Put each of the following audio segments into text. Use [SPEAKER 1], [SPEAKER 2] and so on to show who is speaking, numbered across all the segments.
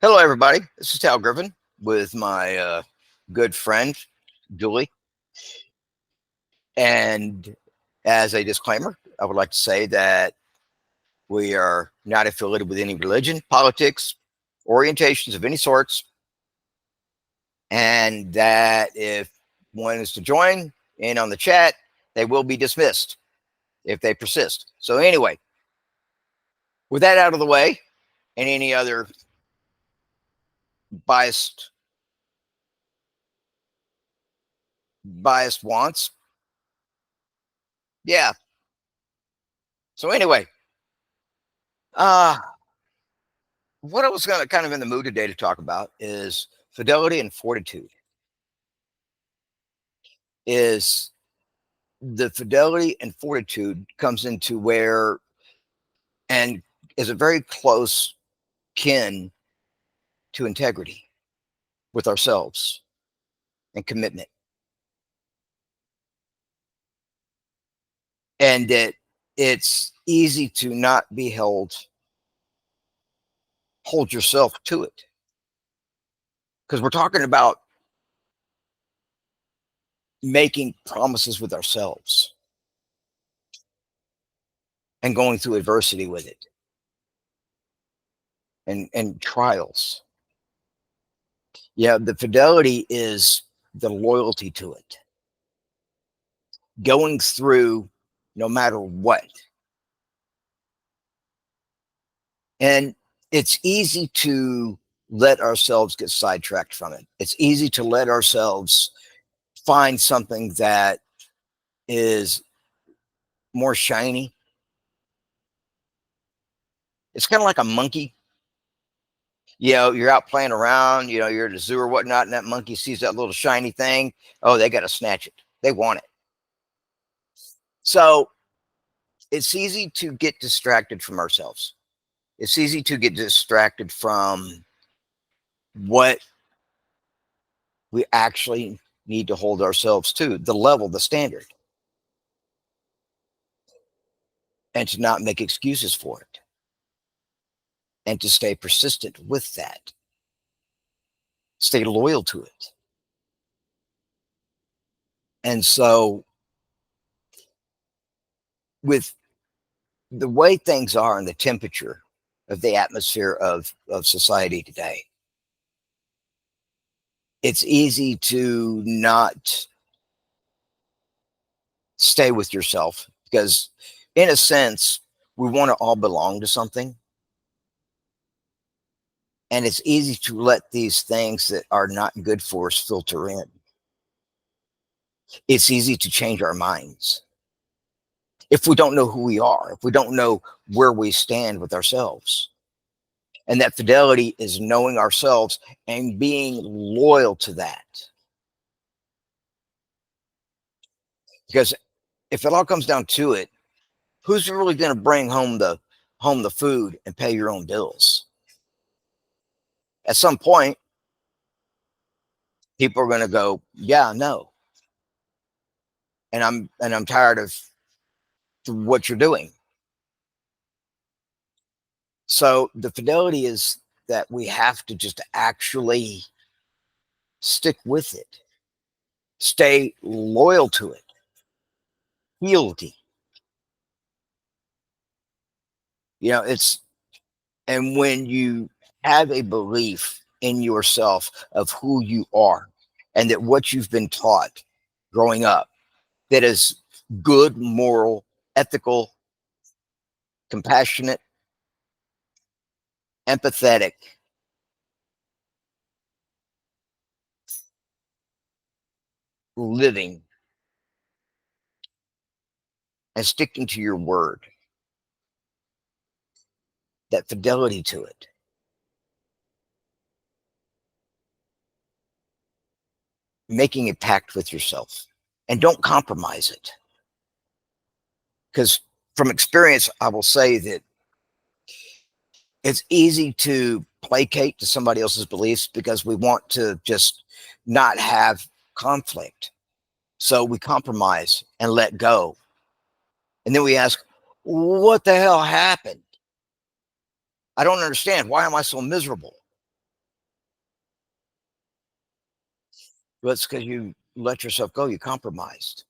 [SPEAKER 1] Hello, everybody. This is Tal Griffin with my good friend, Julie. And as a disclaimer, I would like to say that we are not affiliated with any religion, politics, orientations of any sorts, and that if one is to join in on the chat, they will be dismissed if they persist. So, anyway, with that out of the way, and any other biased wants, yeah. So, anyway, uh, what I was going to kind of in the mood today to talk about is fidelity and fortitude. Is the fidelity and fortitude comes into where and is a very close kin to integrity with ourselves and commitment. And that it's easy to not be hold yourself to it. Because we're talking about making promises with ourselves and going through adversity with it and trials. Yeah, the fidelity is the loyalty to it, going through no matter what. And it's easy to let ourselves get sidetracked from it. It's easy to let ourselves find something that is more shiny. It's kind of like a monkey. You're out playing around, you're at a zoo or whatnot, and that monkey sees that little shiny thing. Oh, they got to snatch it. They want it. So it's easy to get distracted from ourselves. It's easy to get distracted from what we actually need to hold ourselves to, the level, the standard, and to not make excuses for it, and to stay persistent with that, stay loyal to it. And so, with the way things are and the temperature of the atmosphere of society today, it's easy to not stay with yourself because, in a sense, we want to all belong to something. And it's easy to let these things that are not good for us filter in. It's easy to change our minds if we don't know who we are, if we don't know where we stand with ourselves. And that fidelity is knowing ourselves and being loyal to that. Because if it all comes down to it, who's really going to bring home the food and pay your own bills? At some point, people are going to go, yeah, no. And I'm tired of what you're doing. So the fidelity is that we have to just actually stick with it, stay loyal to it, fealty. And when you have a belief in yourself of who you are and that what you've been taught growing up that is good, moral, ethical, compassionate, empathetic, living, and sticking to your word, that fidelity to it. Making a pact with yourself and don't compromise it. Because from experience, I will say that it's easy to placate to somebody else's beliefs because we want to just not have conflict. So we compromise and let go. And then we ask, what the hell happened? I don't understand. Why am I so miserable? Well, it's because you let yourself go. You compromised.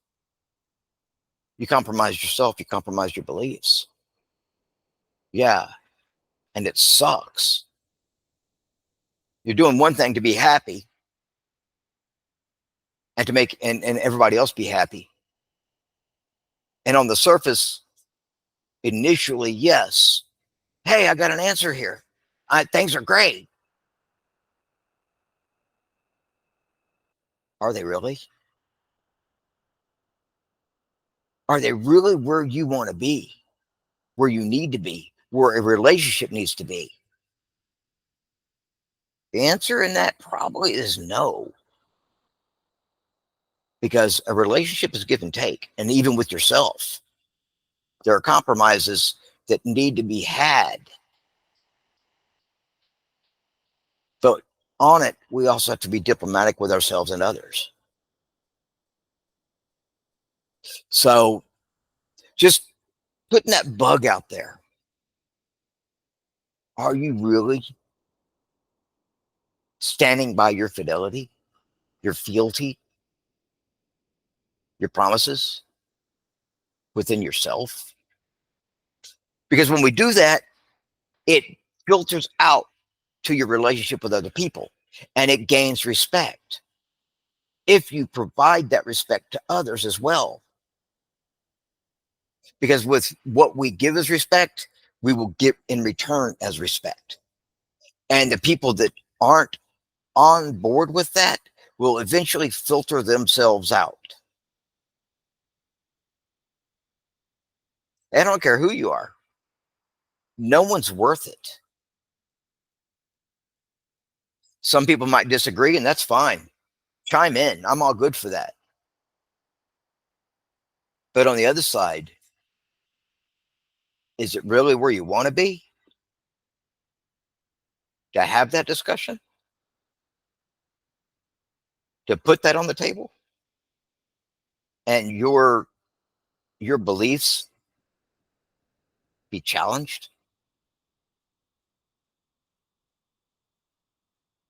[SPEAKER 1] You compromised yourself. You compromised your beliefs. Yeah. And it sucks. You're doing one thing to be happy and to make and everybody else be happy. And on the surface, initially, yes. Hey, I got an answer here. Things are great. Are they really? Are they really where you want to be, where you need to be, where a relationship needs to be? The answer in that probably is no, because a relationship is give and take. And even with yourself, there are compromises that need to be had. But on it, we also have to be diplomatic with ourselves and others. So just putting that bug out there. Are you really standing by your fidelity, your fealty, your promises within yourself? Because when we do that, it filters out to your relationship with other people and it gains respect if you provide that respect to others as well. Because with what we give as respect, we will get in return as respect. And the people that aren't on board with that will eventually filter themselves out. I don't care who you are. No one's worth it. Some people might disagree, and that's fine. Chime in. I'm all good for that. But on the other side, is it really where you want to be? To have that discussion? To put that on the table? And your beliefs be challenged?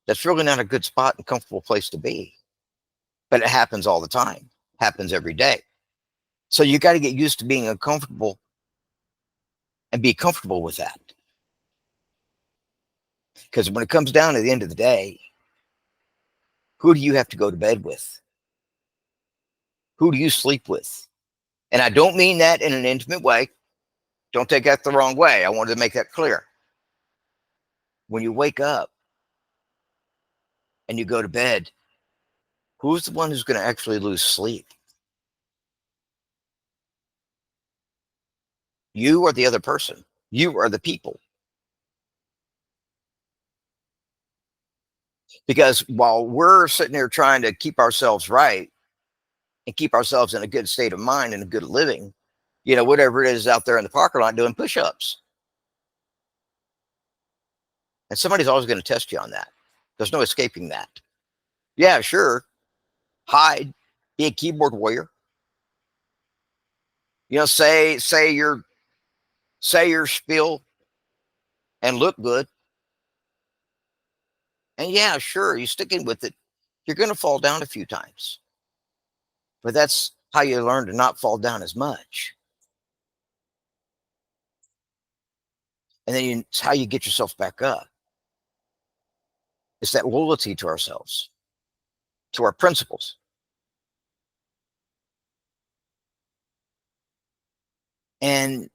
[SPEAKER 1] That's really not a good spot and comfortable place to be. But it happens all the time. Happens every day. So you got to get used to being uncomfortable and be comfortable with that. Because when it comes down to the end of the day, who do you have to go to bed with? Who do you sleep with? And I don't mean that in an intimate way. Don't take that the wrong way. I wanted to make that clear. When you wake up and you go to bed, who's the one who's going to actually lose sleep? You or the other person? You or the people? Because while we're sitting here trying to keep ourselves right and keep ourselves in a good state of mind and a good living, whatever it is out there in the parking lot doing push-ups. And somebody's always going to test you on that. There's no escaping that. Yeah, sure. Hide, be a keyboard warrior. Say your spiel and look good. And yeah, sure, you're sticking with it. You're going to fall down a few times. But that's how you learn to not fall down as much. And then it's how you get yourself back up. It's that loyalty to ourselves, to our principles. And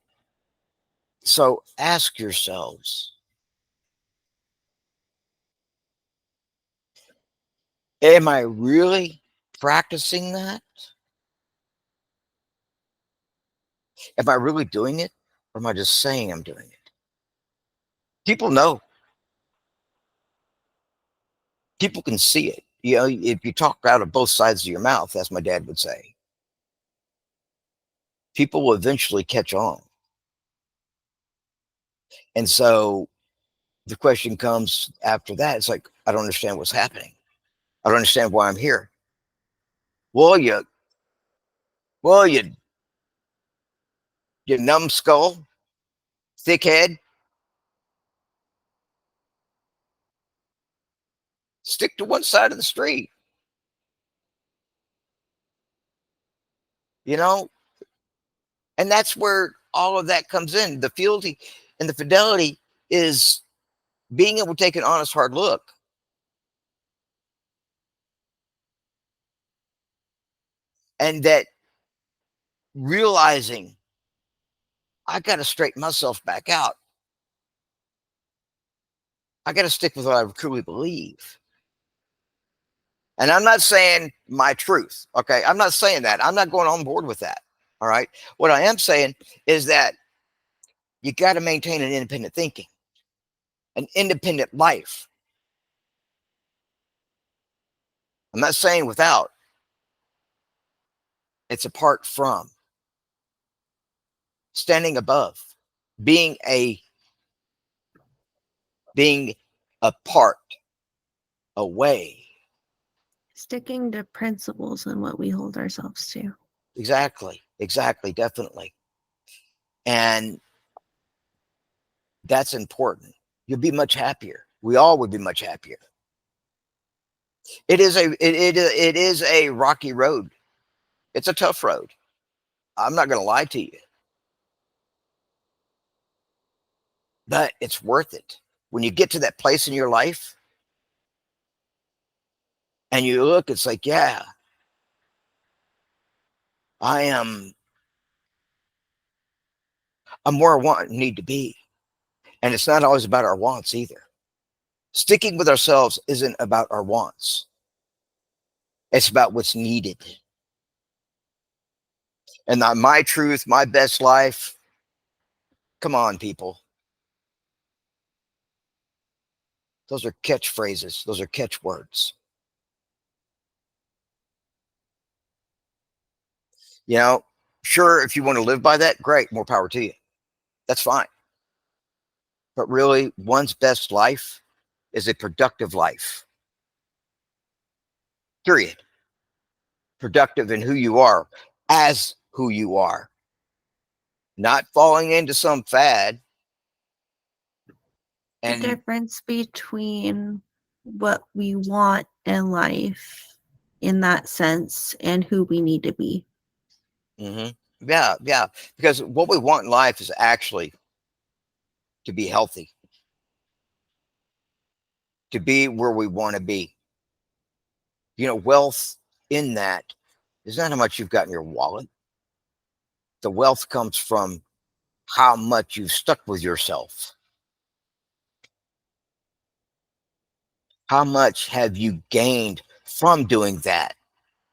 [SPEAKER 1] so ask yourselves, am I really practicing that? Am I really doing it? Or am I just saying I'm doing it? People know. People can see it. If you talk out of both sides of your mouth, as my dad would say, people will eventually catch on. And so the question comes after that. It's like, I don't understand what's happening. I don't understand why I'm here. Well, well, you numbskull, thick head, stick to one side of the street. you know, and that's where all of that comes in. The fealty and the fidelity is being able to take an honest, hard look. And that realizing I got to straighten myself back out. I got to stick with what I truly believe. And I'm not saying my truth. Okay. I'm not saying that. I'm not going on board with that. All right. What I am saying is that you got to maintain an independent thinking, an independent life. I'm not saying without, it's apart from, standing above, being a apart, away.
[SPEAKER 2] Sticking to principles and what we hold ourselves to.
[SPEAKER 1] Exactly. Exactly. Definitely. And that's important. You'll be much happier. We all would be much happier. It is a rocky road. It's a tough road. I'm not going to lie to you, but it's worth it. When you get to that place in your life and you look, it's like, yeah, I'm where I want and need to be. And it's not always about our wants either. Sticking with ourselves isn't about our wants. It's about what's needed. And my truth, my best life. Come on, people. Those are catchphrases. Those are catchwords. You know, sure, if you want to live by that, great, more power to you. That's fine. But really, one's best life is a productive life. Period. Productive in who you are, as who you are. Not falling into some fad.
[SPEAKER 2] The
[SPEAKER 1] And
[SPEAKER 2] difference between what we want in life in that sense and who we need to be.
[SPEAKER 1] yeah, yeah. Because what we want in life is actually to be healthy, to be where we want to be. You know, wealth in that is not how much you've got in your wallet. The wealth comes from how much you've stuck with yourself. How much have you gained from doing that?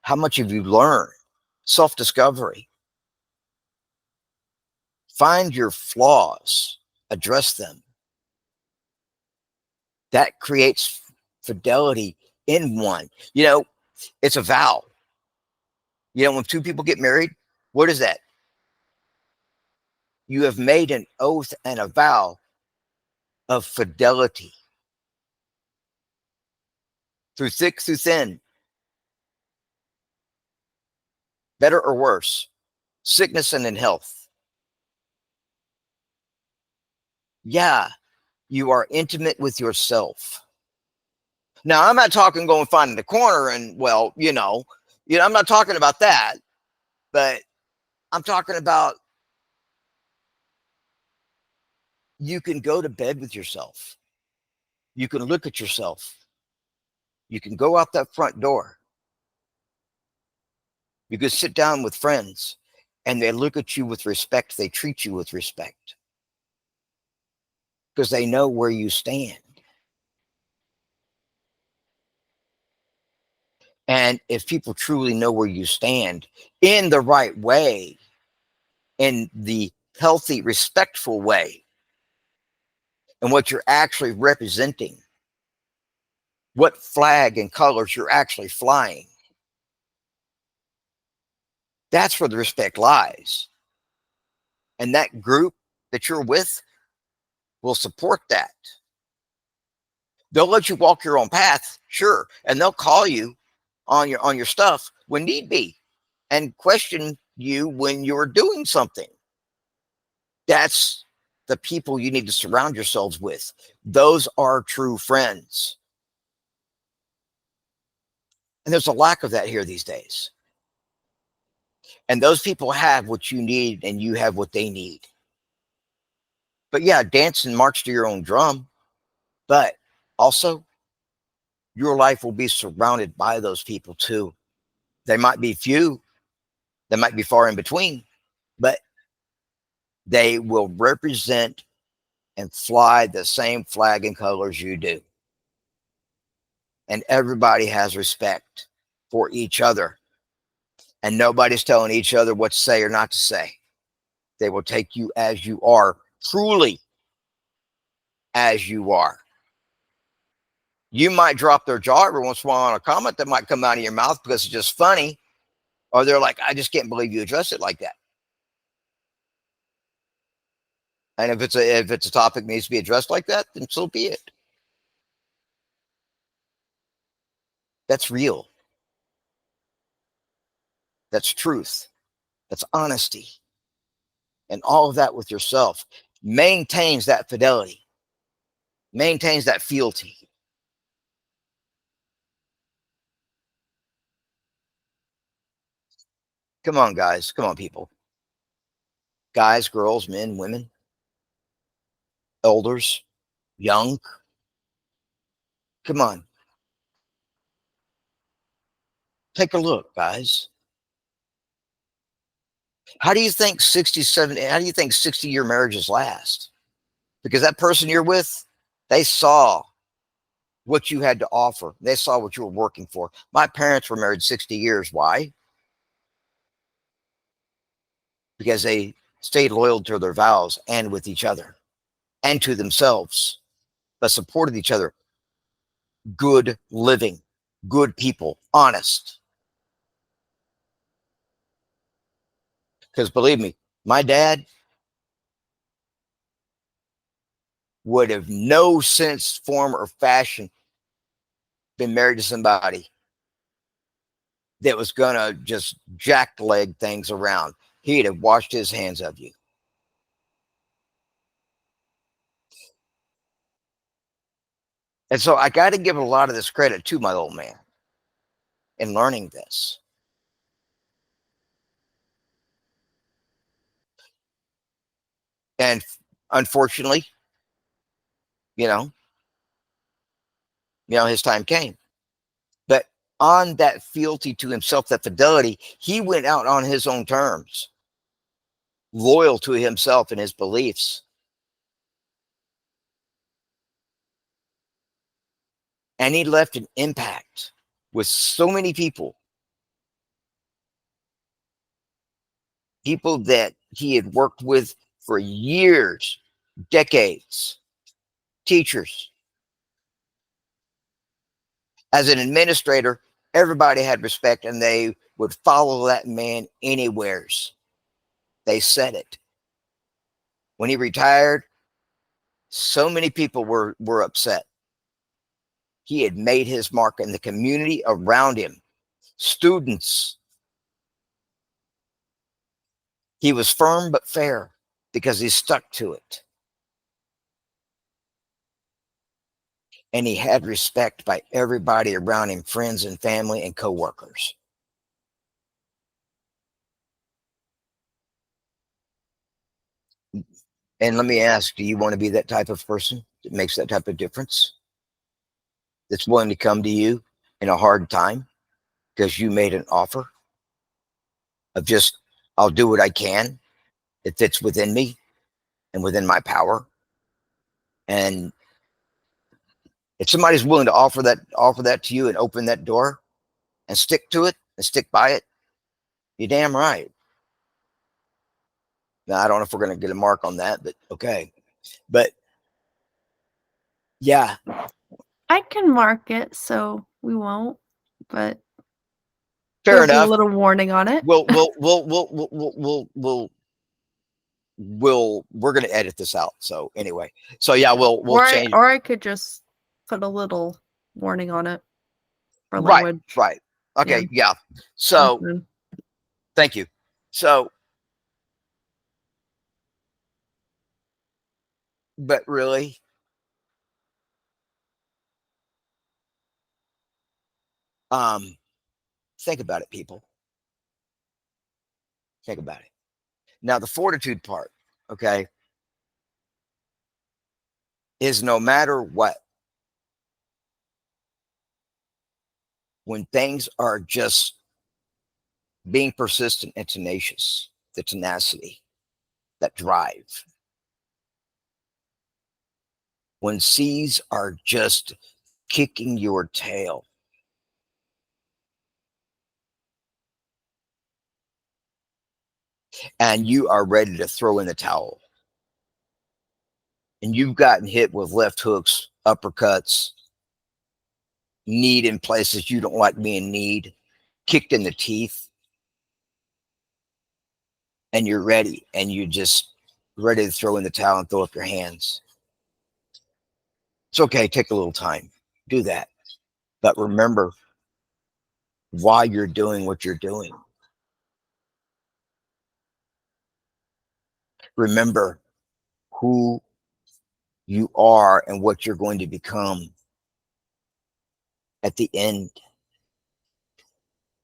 [SPEAKER 1] How much have you learned? Self-discovery. Find your flaws, address them. That creates fidelity in one. You know, it's a vow. You know, when two people get married, what is that? You have made an oath and a vow of fidelity through thick, through thin, better or worse, sickness and in health. Yeah, you are intimate with yourself. Now, I'm not talking going finding the corner and, well, I'm not talking about that, but I'm talking about you can go to bed with yourself. You can look at yourself. You can go out that front door. You can sit down with friends and they look at you with respect. They treat you with respect because they know where you stand. And if people truly know where you stand in the right way, in the healthy, respectful way, and what you're actually representing, what flag and colors you're actually flying, that's where the respect lies. And that group that you're with will support that. They'll let you walk your own path, sure, and they'll call you on your stuff when need be and question you when you're doing something. That's the people you need to surround yourselves with. Those are true friends. And there's a lack of that here these days. And those people have what you need and you have what they need. But yeah, dance and march to your own drum. But also, your life will be surrounded by those people too. They might be few, they might be far in between, but they will represent and fly the same flag and colors you do. And everybody has respect for each other. And nobody's telling each other what to say or not to say. They will take you as you are, truly as you are. You might drop their jaw every once in a while on a comment that might come out of your mouth because it's just funny, or they're like, I just can't believe you addressed it like that. And if it's a topic that needs to be addressed like that, then so be it. That's real. That's truth. That's honesty. And all of that with yourself maintains that fidelity, maintains that fealty. Come on, guys. Come on, people. Guys, girls, men, women, elders, young. Come on. Take a look, guys. How do you think 67, how do you think 60-year marriages last? Because that person you're with, they saw what you had to offer. They saw what you were working for. My parents were married 60 years. Why? Because they stayed loyal to their vows and with each other and to themselves, but supported each other. Good living, good people, honest. Because believe me, my dad would have no sense, form, or fashion been married to somebody that was going to just jackleg things around. He'd have washed his hands of you. And so I got to give a lot of this credit to my old man in learning this. And unfortunately, you know, his time came. But on that fealty to himself, that fidelity, he went out on his own terms, loyal to himself and his beliefs. And he left an impact with so many people, people that he had worked with for years, decades, teachers. As an administrator, everybody had respect and they would follow that man anywheres. They said it. When he retired, so many people were upset. He had made his mark in the community around him, students. He was firm but fair because he stuck to it. And he had respect by everybody around him, friends and family and coworkers. And let me ask, do you want to be that type of person that makes that type of difference? That's willing to come to you in a hard time because you made an offer of just, I'll do what I can. It fits within me and within my power. And if somebody's willing to offer that to you and open that door and stick to it and stick by it, you're damn right. Now, I don't know if we're going to get a mark on that, but okay. But yeah,
[SPEAKER 2] I can mark it so we won't, but
[SPEAKER 1] fair
[SPEAKER 2] there'll be a
[SPEAKER 1] enough.
[SPEAKER 2] little warning on it.
[SPEAKER 1] We're going to edit this out. So anyway, so yeah, we'll change.
[SPEAKER 2] Or I could just put a little warning on it for
[SPEAKER 1] Right,
[SPEAKER 2] language.
[SPEAKER 1] right. Okay,
[SPEAKER 2] Yeah.
[SPEAKER 1] yeah. So
[SPEAKER 2] Mhm.
[SPEAKER 1] thank you. So, but really, um, think about it, people. Think about it. Now, the fortitude part, okay, is no matter what, when things are just being persistent and tenacious, the tenacity, that drive, when seas are just kicking your tail, and you are ready to throw in the towel, and you've gotten hit with left hooks, uppercuts, kneed in places you don't like being kneed, kicked in the teeth, and you're ready, and you're just ready to throw in the towel and throw up your hands. It's okay, take a little time, do that. But remember why you're doing what you're doing. Remember who you are and what you're going to become at the end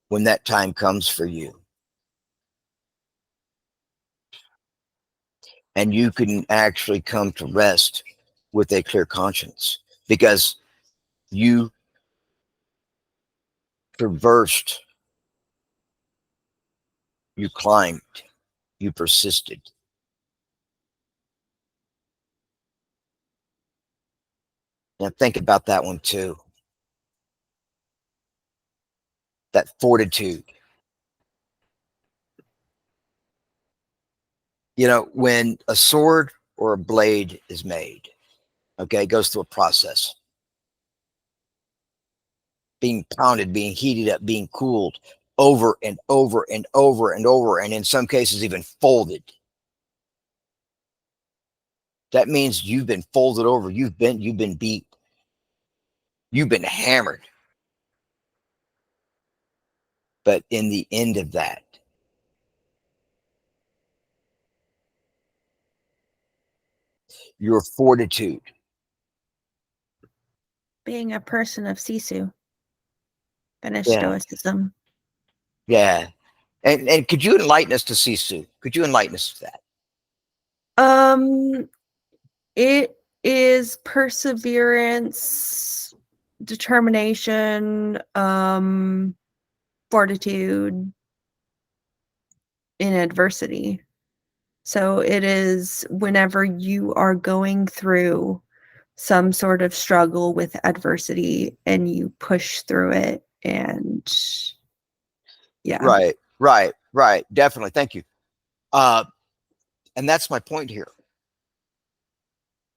[SPEAKER 1] when that time comes for you. And you can actually come to rest with a clear conscience because you traversed, you climbed, you persisted. Now think about that one too. That fortitude. You know, when a sword or a blade is made, okay, it goes through a process. Being pounded, being heated up, being cooled over and over and over and over, and in some cases even folded. That means you've been folded over, you've been beat, you've been hammered. But in the end of that, your fortitude.
[SPEAKER 2] Being a person of Sisu, finished
[SPEAKER 1] Yeah.
[SPEAKER 2] stoicism.
[SPEAKER 1] Yeah. And could you enlighten us to Sisu? Could you enlighten us to that?
[SPEAKER 2] It is perseverance, determination, fortitude in adversity. So it is whenever you are going through some sort of struggle with adversity and you push through it, and yeah.
[SPEAKER 1] Right. Definitely. Thank you. Uh, and that's my point here.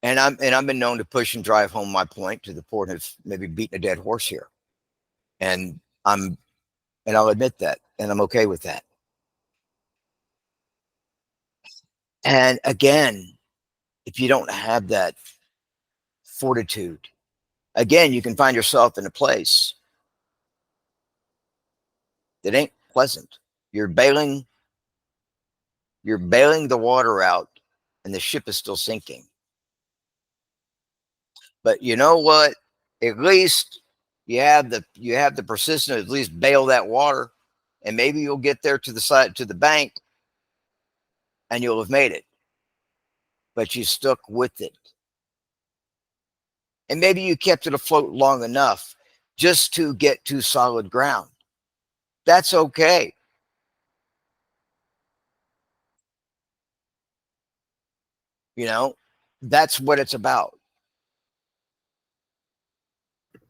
[SPEAKER 1] And I've been known to push and drive home my point to the point of maybe beating a dead horse here. And I'm and I'll admit that. And I'm okay with that. And again, if you don't have that fortitude, again, you can find yourself in a place that ain't pleasant. You're bailing, you're bailing the water out, and the ship is still sinking. But you know what? At least you have the persistence to at least bail that water, and maybe you'll get there to the side to the bank, and you'll have made it. But you stuck with it, and maybe you kept it afloat long enough just to get to solid ground. That's okay. You know, that's what it's about.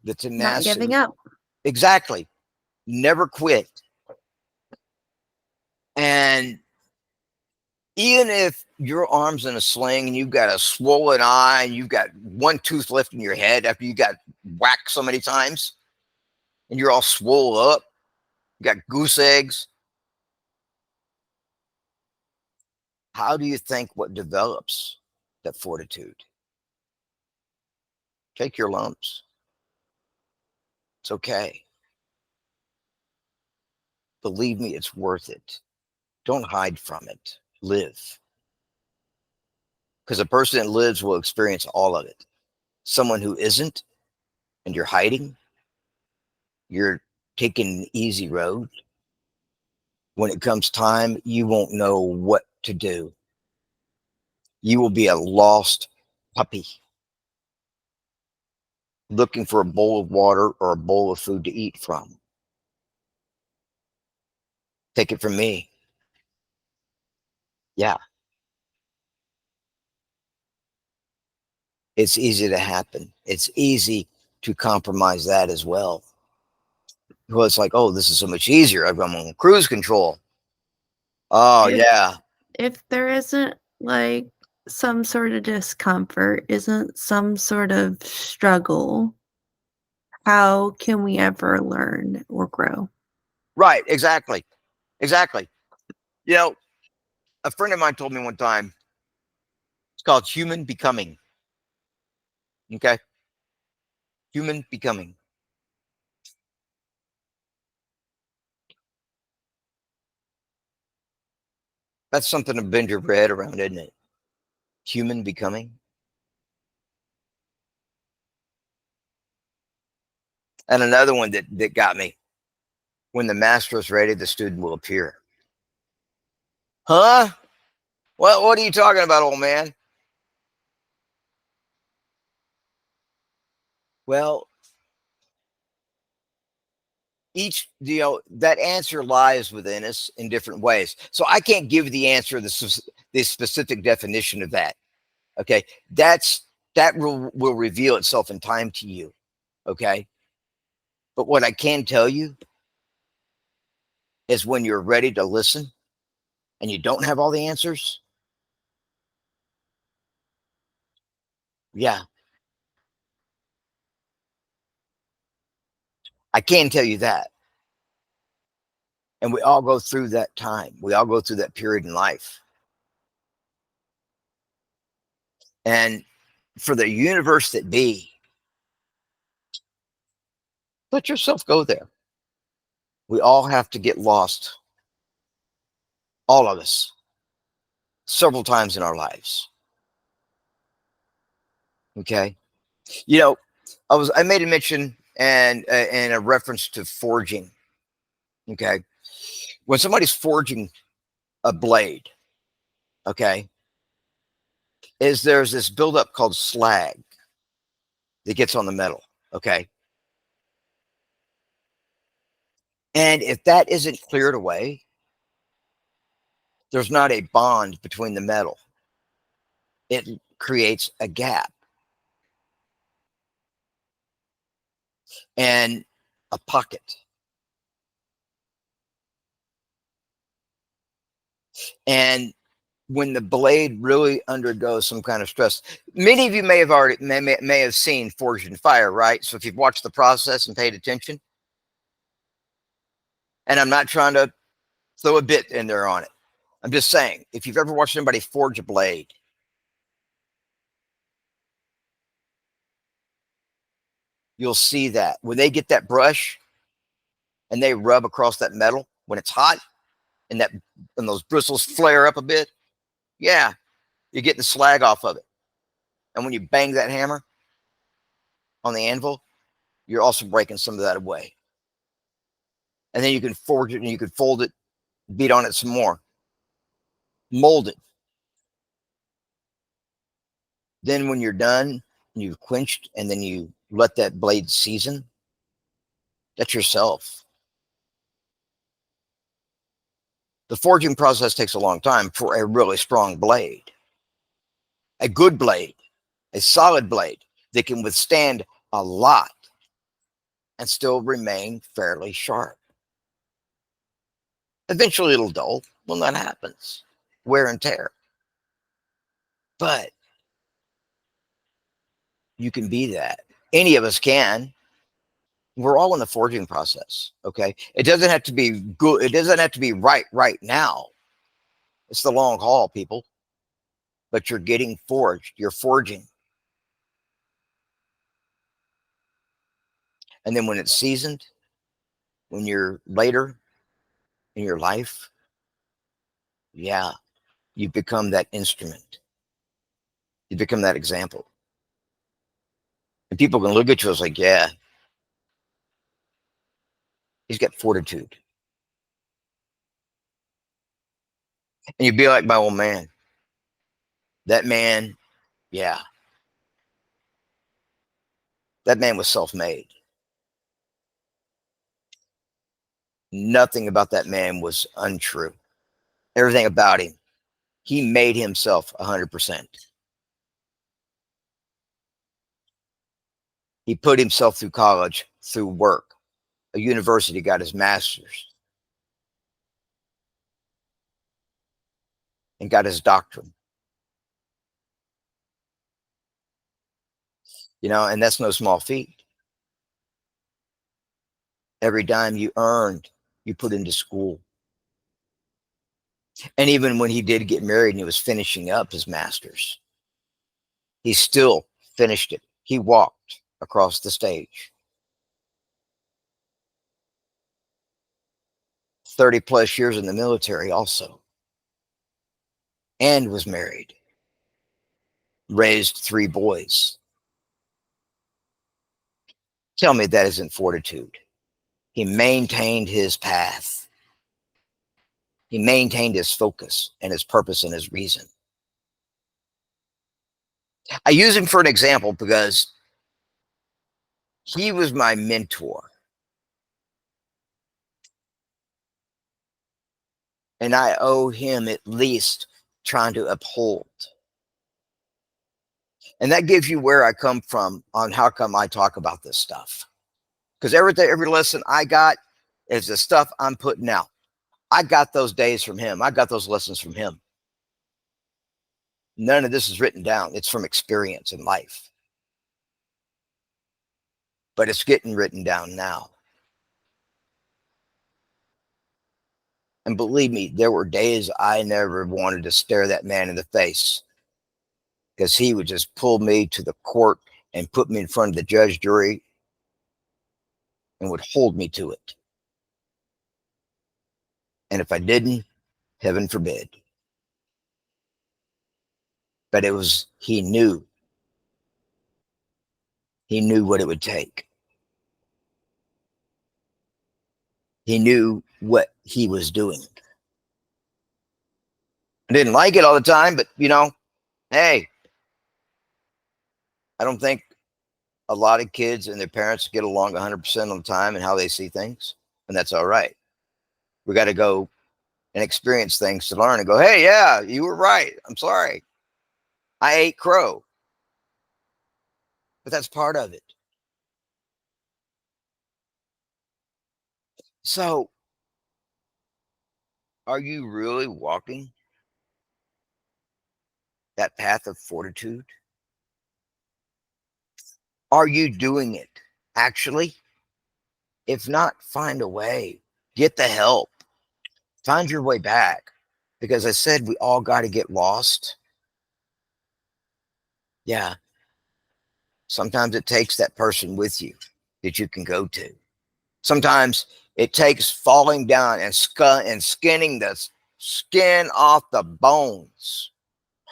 [SPEAKER 1] The
[SPEAKER 2] Not giving
[SPEAKER 1] tenacity.
[SPEAKER 2] up.
[SPEAKER 1] Exactly. Never quit. And even if your arm's in a sling and you've got a swollen eye and you've got one tooth left in your head after you got whacked so many times and you're all swollen up, you got goose eggs, how do you think what develops that fortitude? Take your lumps. It's okay. Believe me, it's worth it. Don't hide from it. Live. Because a person that lives will experience all of it. Someone who isn't, and you're hiding, you're taking an easy road, When it comes time, you won't know what to do. You will be a lost puppy looking for a bowl of water or a bowl of food to eat from. Take it from me. Yeah, it's easy to happen. It's easy to compromise that as well. Well, it's like, oh, this is so much easier. I'm on cruise control. Oh,
[SPEAKER 2] If
[SPEAKER 1] yeah.
[SPEAKER 2] if there isn't, like, some sort of discomfort, isn't some sort of struggle, how can we ever learn or grow?
[SPEAKER 1] Right. Exactly. Exactly. You know, a friend of mine told me one time it's called human becoming. Okay. Human becoming. That's something to bend your head around, isn't it? Human becoming. And another one that got me: when the master is ready, the student will appear. Huh? What are you talking about, old man? Well, that answer lies within us in different ways. So I can't give the answer, the specific definition of that. Okay. That will reveal itself in time to you. Okay. But what I can tell you is when you're ready to listen and you don't have all the answers, yeah, I can tell you that. And we all go through that time. We all go through that period in life. And for the universe that be, let yourself go there. We all have to get lost, all of us, several times in our lives. Okay. You know, I made a mention and a reference to forging. Okay. When somebody's forging a blade, okay, there's this buildup called slag that gets on the metal. Okay. And if that isn't cleared away, there's not a bond between the metal. It creates a gap and a pocket. And when the blade really undergoes some kind of stress, many of you may have seen Forged in Fire, right? So if you've watched the process and paid attention, and I'm not trying to throw a bit in there on it, I'm just saying, if you've ever watched somebody forge a blade, you'll see that when they get that brush and they rub across that metal when it's hot and those bristles flare up a bit, yeah, you're getting the slag off of it. And when you bang that hammer on the anvil, you're also breaking some of that away. And then you can forge it and you can fold it, beat on it some more, mold it. Then when you're done, you've quenched and then you let that blade season, that's yourself. The forging process takes a long time for a really strong blade, a good blade, a solid blade that can withstand a lot and still remain fairly sharp. Eventually it'll dull when that happens, wear and tear. But you can be that. Any of us can. We're all in the forging process. Okay. It doesn't have to be good. It doesn't have to be right now. It's the long haul, people. But you're getting forged. You're forging. And then when it's seasoned, when you're later in your life, yeah, you become that instrument. You become that example. And people can look at you as like, yeah, he's got fortitude. And you'd be like my old man. That man, yeah, that man was self-made. Nothing about that man was untrue. Everything about him, he made himself 100%. He put himself through college, through work, a university, got his master's, and got his doctorate. And that's no small feat. Every dime you earned, you put into school. And even when he did get married and he was finishing up his master's, he still finished it. He walked across the stage. 30 plus years in the military also, and was married, raised 3 boys. Tell me that isn't fortitude. He maintained his path. He maintained his focus and his purpose and his reason. I use him for an example because he was my mentor. And I owe him at least trying to uphold. And that gives you where I come from on how come I talk about this stuff. Because every lesson I got is the stuff I'm putting out. I got those days from him. I got those lessons from him. None of this is written down. It's from experience in life. But it's getting written down now. And believe me, there were days I never wanted to stare that man in the face, because he would just pull me to the court and put me in front of the judge, jury, and would hold me to it. And if I didn't, heaven forbid. But he knew what it would take. He knew what he was doing. I didn't like it all the time, but hey, I don't think a lot of kids and their parents get along 100% of the time in how they see things. And that's all right. We got to go and experience things to learn and go, hey, yeah, you were right. I'm sorry. I ate crow. But that's part of it. So, are you really walking that path of fortitude? Are you doing it actually? If not, find a way. Get the help. Find your way back. Because I said we all got to get lost. Yeah. Sometimes it takes that person with you that you can go to. Sometimes it takes falling down and skinning the skin off the bones,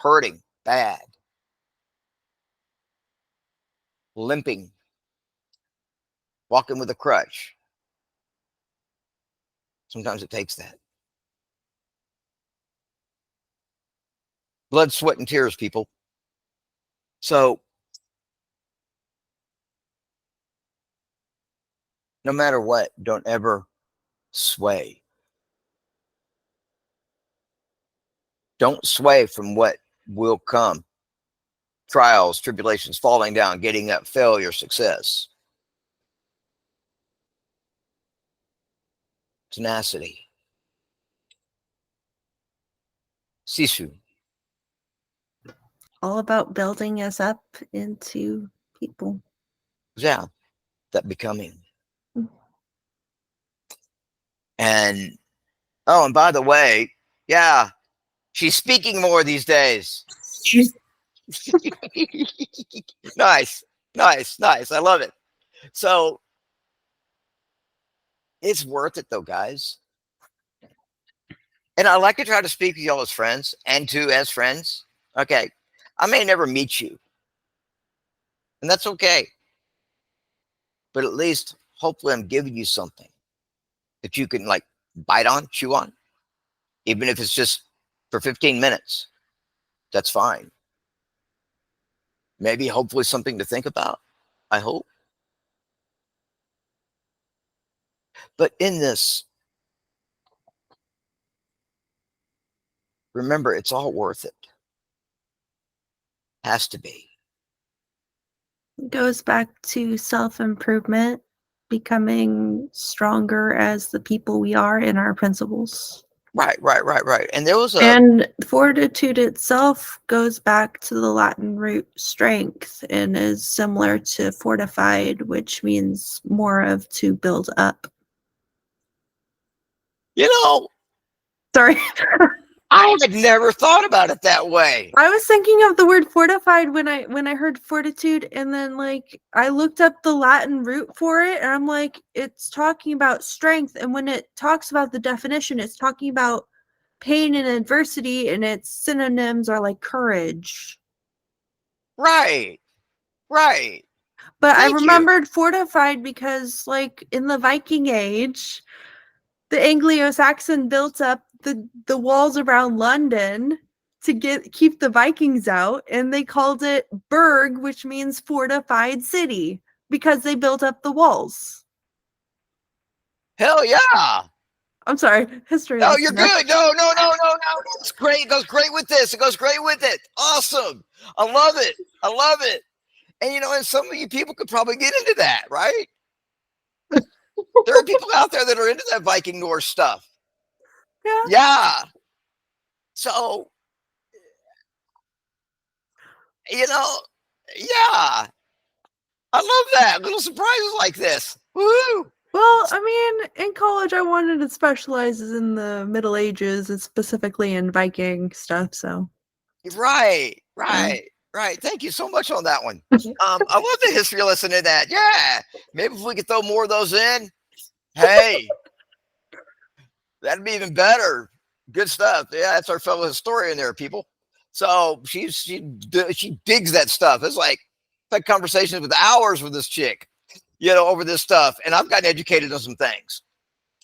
[SPEAKER 1] hurting bad, limping, walking with a crutch. Sometimes it takes that. Blood, sweat, and tears, people. So no matter what, don't ever sway. Don't sway from what will come. Trials, tribulations, falling down, getting up, failure, success. Tenacity. Sisu.
[SPEAKER 2] All about building us up into people.
[SPEAKER 1] Yeah, that becoming.
[SPEAKER 2] Mm.
[SPEAKER 1] And and by the way, yeah, she's speaking more these days. Nice. I love it. So it's worth it though, guys. And I like to try to speak with y'all as friends and too as friends. Okay. I may never meet you, and that's okay. But at least hopefully I'm giving you something that you can like bite on, chew on, even if it's just for 15 minutes. That's fine. Maybe, hopefully, something to think about. I hope. But in this, remember, it's all worth it. Has to be.
[SPEAKER 2] It goes back to self-improvement, becoming stronger as the people we are in our principles.
[SPEAKER 1] Right. And there was
[SPEAKER 2] And fortitude itself goes back to the Latin root strength and is similar to fortified, which means more of to build up.
[SPEAKER 1] Sorry.
[SPEAKER 2] I
[SPEAKER 1] had never thought about it that way.
[SPEAKER 2] I was thinking of the word fortified when I heard fortitude, and then I looked up the Latin root for it, and I'm like, it's talking about strength, and when it talks about the definition, it's talking about pain and adversity, and its synonyms are like courage.
[SPEAKER 1] Right.
[SPEAKER 2] But I remembered fortified because, in the Viking Age, the Anglo-Saxon built up the walls around London to keep the Vikings out, and they called it Burg, which means fortified city, because they built up the walls.
[SPEAKER 1] Hell yeah.
[SPEAKER 2] I'm sorry, history.
[SPEAKER 1] No, you're good. No. It's great. It goes great with this. It goes great with it. Awesome. I love it. And and some of you people could probably get into that, right? There are people out there that are into that Viking Norse stuff. Yeah. So, yeah. I love that. Little surprises like this. Woo!
[SPEAKER 2] Well, I mean, in college, I wanted to specialize in the Middle Ages, and specifically in Viking stuff, so.
[SPEAKER 1] Right. Thank you so much on that one. I love the history lesson in that. Yeah. Maybe if we could throw more of those in, hey, that'd be even better. Good stuff. Yeah, that's our fellow historian there, people. So she digs that stuff. It's like I've had conversations with hours with this chick, over this stuff, and I've gotten educated on some things.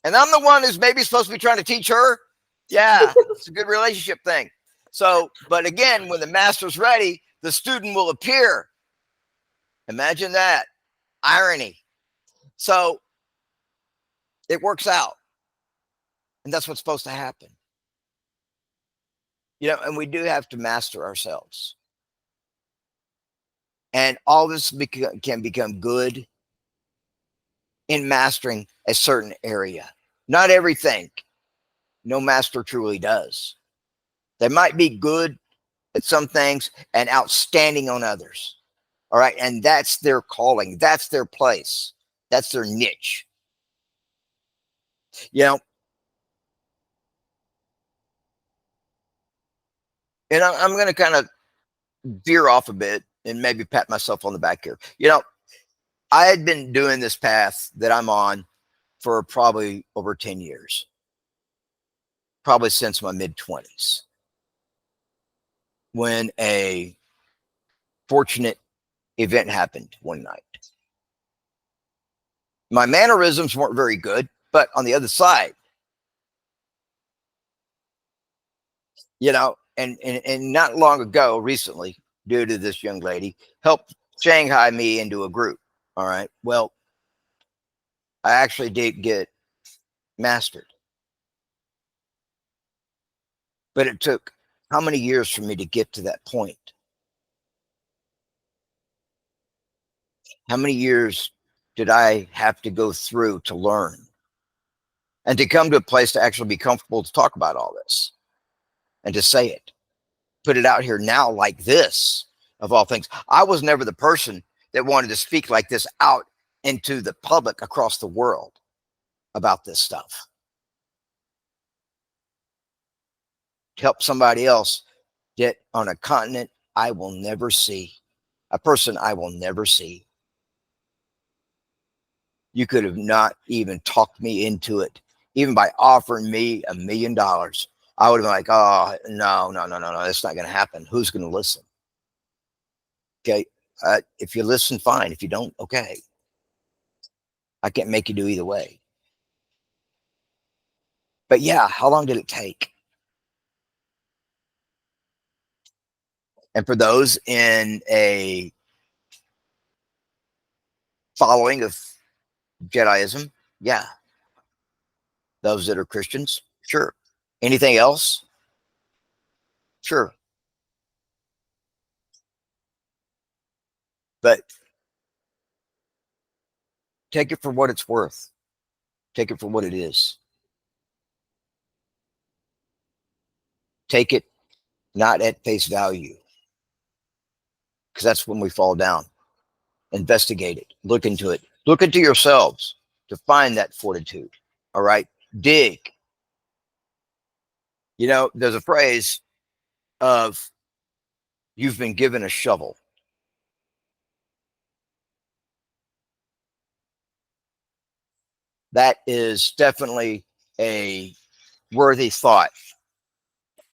[SPEAKER 1] And I'm the one who's maybe supposed to be trying to teach her. Yeah, it's a good relationship thing. So, but again, when the master's ready, the student will appear. Imagine that. Irony. So it works out. And that's what's supposed to happen. And we do have to master ourselves. And all this can become good in mastering a certain area. Not everything. No master truly does. They might be good at some things and outstanding on others. All right. And that's their calling. That's their place. That's their niche. And I'm going to kind of veer off a bit and maybe pat myself on the back here. I had been doing this path that I'm on for probably over 10 years, probably since my mid-20s, when a fortunate event happened one night. My mannerisms weren't very good, but on the other side, and not long ago, recently, due to this young lady, helped Shanghai me into a group. All right. Well, I actually did get mastered. But it took how many years for me to get to that point? How many years did I have to go through to learn and to come to a place to actually be comfortable to talk about all this and to say it, put it out here now like this, of all things? I was never the person that wanted to speak like this out into the public across the world about this stuff. Help somebody else get on a continent I will never see, a person I will never see. You could have not even talked me into it, even by offering me $1 million. I would have been like, oh, no, that's not going to happen. Who's going to listen? Okay. If you listen, fine. If you don't, okay. I can't make you do either way. But yeah, how long did it take? And for those in a following of Jediism, yeah. Those that are Christians, sure. Anything else? Sure. But take it for what it's worth. Take it for what it is. Take it not at face value, because that's when we fall down. Investigate it. Look into it. Look into yourselves to find that fortitude. All right. Dig. You know, there's a phrase of you've been given a shovel. That is definitely a worthy thought